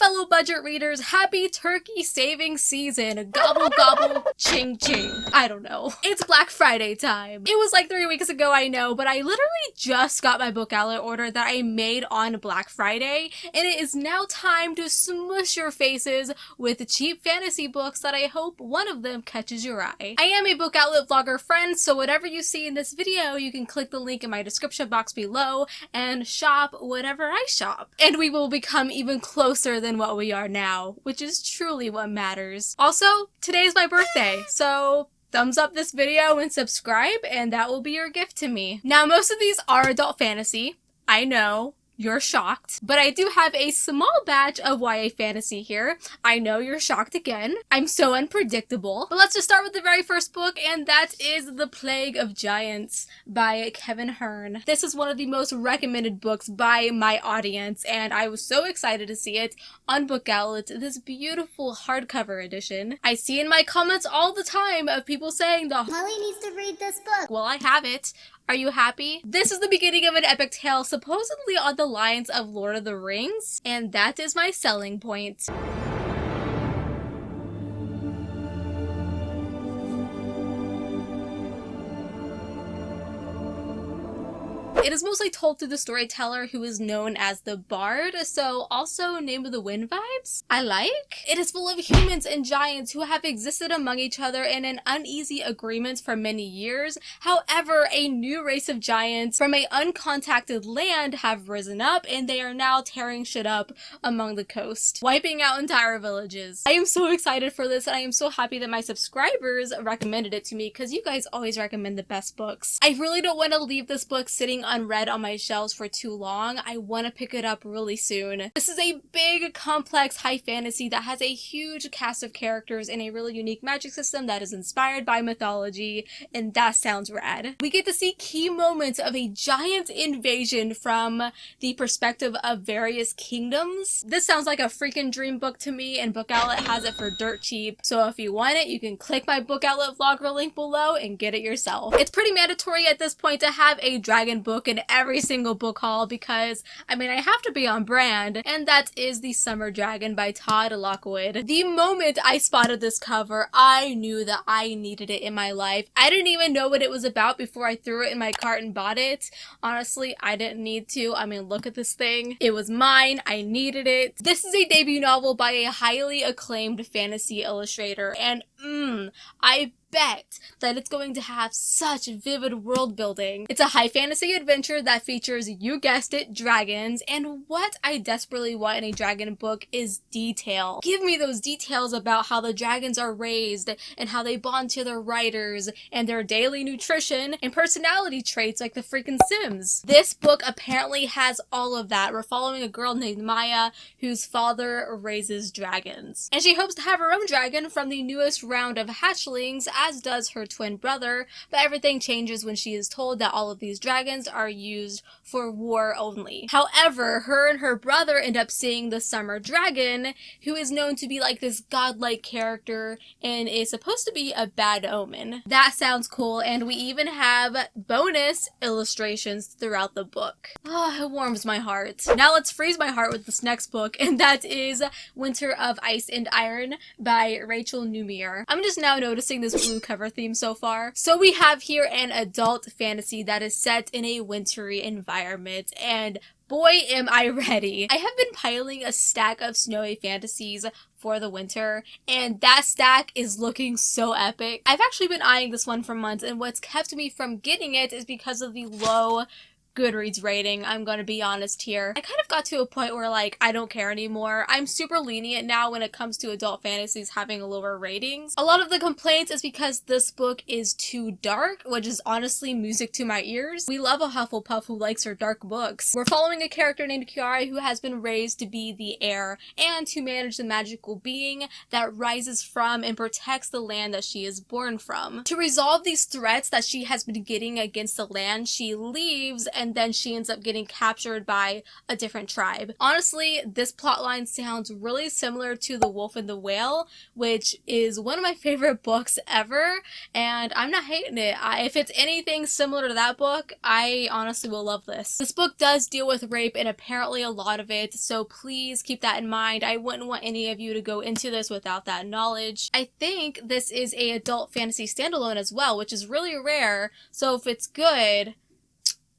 fellow budget readers, happy turkey saving season. Gobble gobble, ching ching. I don't know. It's Black Friday time. It was like 3 weeks ago, I know, but I literally just got my book outlet order that I made on Black Friday, and it is now time to smush your faces with cheap fantasy books that I hope one of them catches your eye. I am a book outlet vlogger friend, so whatever you see in this video, you can click the link in my description box below and shop whatever I shop. And we will become even closer than what we are now, which is truly what matters. Also, today is my birthday, so thumbs up this video and subscribe, and that will be your gift to me. Now, most of these are adult fantasy. I know. You're shocked, but I do have a small batch of YA fantasy here. I know you're shocked again. I'm so unpredictable. But let's just start with the very first book, and that is The Plague of Giants by Kevin Hearn. This is one of the most recommended books by my audience, and I was so excited to see it on Book Outlet, this beautiful hardcover edition. I see in my comments all the time of people saying Molly needs to read this book. Well, I have it. Are you happy? This is the beginning of an epic tale supposedly on the lines of Lord of the Rings, and that is my selling point. It is mostly told through the storyteller, who is known as the Bard, so also Name of the Wind vibes. I like. It is full of humans and giants who have existed among each other in an uneasy agreement for many years. However, a new race of giants from an uncontacted land have risen up, and they are now tearing shit up among the coast, wiping out entire villages. I am so excited for this, and I am so happy that my subscribers recommended it to me, because you guys always recommend the best books. I really don't want to leave this book sitting unread on my shelves for too long. I want to pick it up really soon. This is a big, complex high fantasy that has a huge cast of characters and a really unique magic system that is inspired by mythology, and that sounds rad. We get to see key moments of a giant invasion from the perspective of various kingdoms. This sounds like a freaking dream book to me, and Book Outlet has it for dirt cheap, so if you want it, you can click my Book Outlet vlogger link below and get it yourself. It's pretty mandatory at this point to have a dragon book in every single book haul because, I mean, I have to be on brand, and that is The Summer Dragon by Todd Lockwood. The moment I spotted this cover, I knew that I needed it in my life. I didn't even know what it was about before I threw it in my cart and bought it. Honestly, I didn't need to. I mean, look at this thing. It was mine. I needed it. This is a debut novel by a highly acclaimed fantasy illustrator, and I bet that it's going to have such vivid world building. It's a high fantasy adventure that features, you guessed it, dragons, and what I desperately want in a dragon book is detail. Give me those details about how the dragons are raised and how they bond to their riders and their daily nutrition and personality traits like the freaking Sims. This book apparently has all of that. We're following a girl named Maya whose father raises dragons, and she hopes to have her own dragon from the newest round of hatchlings, as does her twin brother, but everything changes when she is told that all of these dragons are used for war only. However, her and her brother end up seeing the Summer Dragon, who is known to be like this godlike character and is supposed to be a bad omen. That sounds cool, and we even have bonus illustrations throughout the book. Oh, it warms my heart. Now let's freeze my heart with this next book, and that is Winter of Ice and Iron by Rachel Numier. I'm just now noticing this blue cover theme so far. So we have here an adult fantasy that is set in a wintry environment, and boy am I ready. I have been piling a stack of snowy fantasies for the winter, and that stack is looking so epic. I've actually been eyeing this one for months, and what's kept me from getting it is because of the low Goodreads rating. I'm gonna be honest here. I kind of got to a point where, like, I don't care anymore. I'm super lenient now when it comes to adult fantasies having lower ratings. A lot of the complaints is because this book is too dark, which is honestly music to my ears. We love a Hufflepuff who likes her dark books. We're following a character named Kiara who has been raised to be the heir and to manage the magical being that rises from and protects the land that she is born from. To resolve these threats that she has been getting against the land, she leaves and then she ends up getting captured by a different tribe. Honestly, this plotline sounds really similar to The Wolf and the Whale, which is one of my favorite books ever, and I'm not hating it. If it's anything similar to that book, I honestly will love this. This book does deal with rape, and apparently a lot of it, so please keep that in mind. I wouldn't want any of you to go into this without that knowledge. I think this is a adult fantasy standalone as well, which is really rare, so if it's good...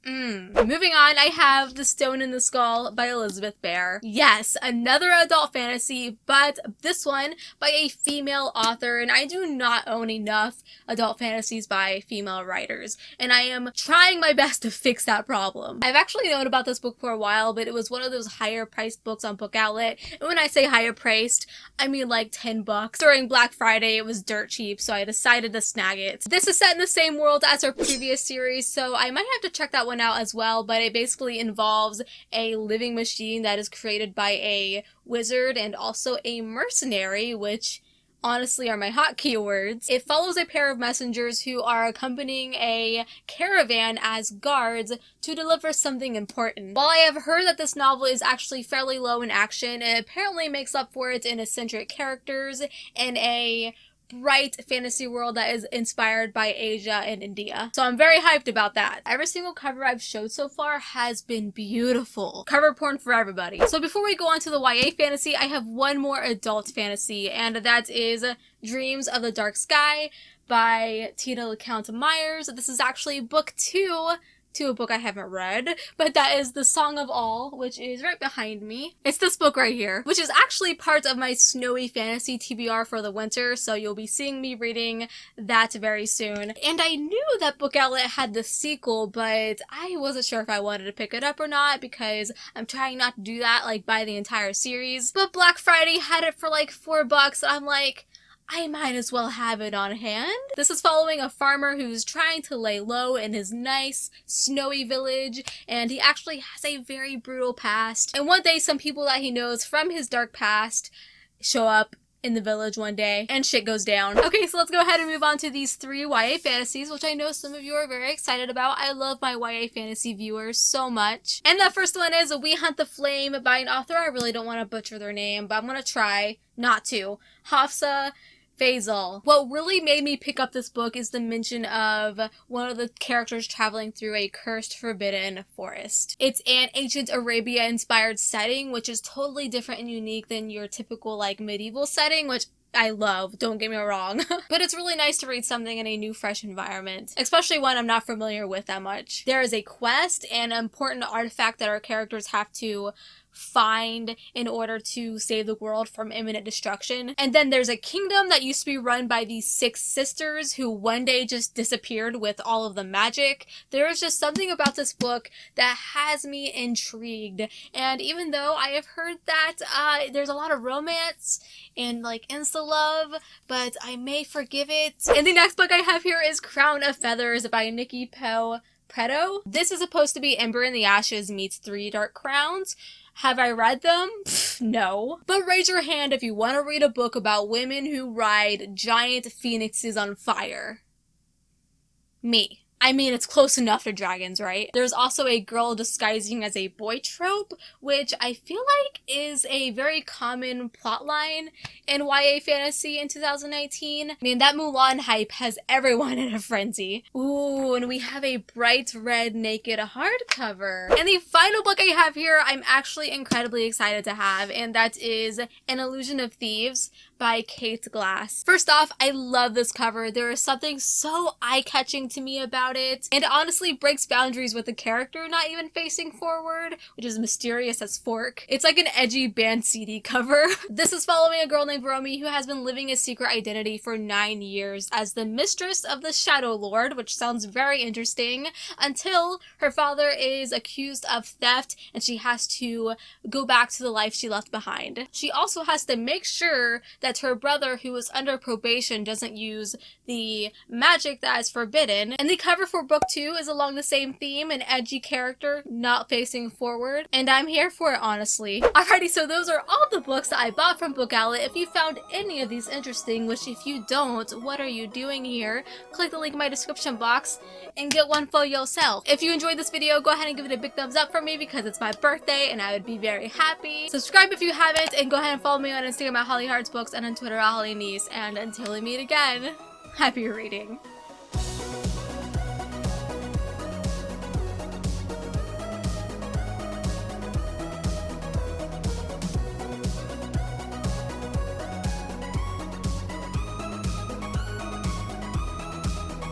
Moving on, I have The Stone in the Skull by Elizabeth Bear. Yes, another adult fantasy, but this one by a female author, and I do not own enough adult fantasies by female writers, and I am trying my best to fix that problem. I've actually known about this book for a while, but it was one of those higher priced books on Book Outlet, and when I say higher priced, I mean like $10. During Black Friday, it was dirt cheap, so I decided to snag it. This is set in the same world as her previous series, so I might have to check that one out as well, but it basically involves a living machine that is created by a wizard and also a mercenary, which honestly are my hot keywords. It follows a pair of messengers who are accompanying a caravan as guards to deliver something important. While I have heard that this novel is actually fairly low in action, it apparently makes up for it in eccentric characters and a bright fantasy world that is inspired by Asia and India. So I'm very hyped about that. Every single cover I've showed so far has been beautiful. Cover porn for everybody. So before we go on to the YA fantasy, I have one more adult fantasy, and that is Dreams of the Dark Sky by Tina LeCount Myers. This is actually book 2 to a book I haven't read, but that is The Song of All, which is right behind me. It's this book right here, which is actually part of my snowy fantasy TBR for the winter, so you'll be seeing me reading that very soon. And I knew that Book Outlet had the sequel, but I wasn't sure if I wanted to pick it up or not, because I'm trying not to do that, like, buy the entire series. But Black Friday had it for like $4, and I'm like, I might as well have it on hand. This is following a farmer who's trying to lay low in his nice, snowy village, and he actually has a very brutal past. And one day, some people that he knows from his dark past show up in the village one day, and shit goes down. Okay, so let's go ahead and move on to these 3 YA fantasies, which I know some of you are very excited about. I love my YA fantasy viewers so much. And the first one is We Hunt the Flame by an author. I really don't want to butcher their name, but I'm gonna try not to. Hafsa Faisal. What really made me pick up this book is the mention of one of the characters traveling through a cursed, forbidden forest. It's an ancient Arabia-inspired setting, which is totally different and unique than your typical, like, medieval setting, which I love, don't get me wrong. But it's really nice to read something in a new, fresh environment, especially one I'm not familiar with that much. There is a quest and an important artifact that our characters have to find in order to save the world from imminent destruction. And then there's a kingdom that used to be run by these 6 sisters who one day just disappeared with all of the magic. There is just something about this book that has me intrigued. And even though I have heard that there's a lot of romance and like insta love, but I may forgive it. And the next book I have here is Crown of Feathers by Nikki Preto. This is supposed to be Ember in the Ashes meets 3 Dark Crowns. Have I read them? Pfft, no. But raise your hand if you want to read a book about women who ride giant phoenixes on fire. Me. I mean, it's close enough to dragons, right? There's also a girl disguising as a boy trope, which I feel like is a very common plotline in YA fantasy in 2019. I mean, that Mulan hype has everyone in a frenzy. Ooh, and we have a bright red naked hardcover. And the final book I have here, I'm actually incredibly excited to have, and that is An Illusion of Thieves by Kate Glass. First off, I love this cover. There is something so eye-catching to me about it, and it honestly breaks boundaries with the character not even facing forward, which is mysterious as fork. It's like an edgy band CD cover. This is following a girl named Romy who has been living a secret identity for 9 years as the mistress of the Shadow Lord, which sounds very interesting, until her father is accused of theft and she has to go back to the life she left behind. She also has to make sure that her brother, who is under probation, doesn't use the magic that is forbidden. And the cover Cover for book 2 is along the same theme, an edgy character not facing forward, and I'm here for it, honestly. Alrighty, so those are all the books that I bought from Book Outlet. If you found any of these interesting, which if you don't, what are you doing here? Click the link in my description box and get one for yourself. If you enjoyed this video, go ahead and give it a big thumbs up for me because it's my birthday and I would be very happy. Subscribe if you haven't, and go ahead and follow me on Instagram at Holly Hearts Books and on Twitter at Holly Niece. And until we meet again, happy reading.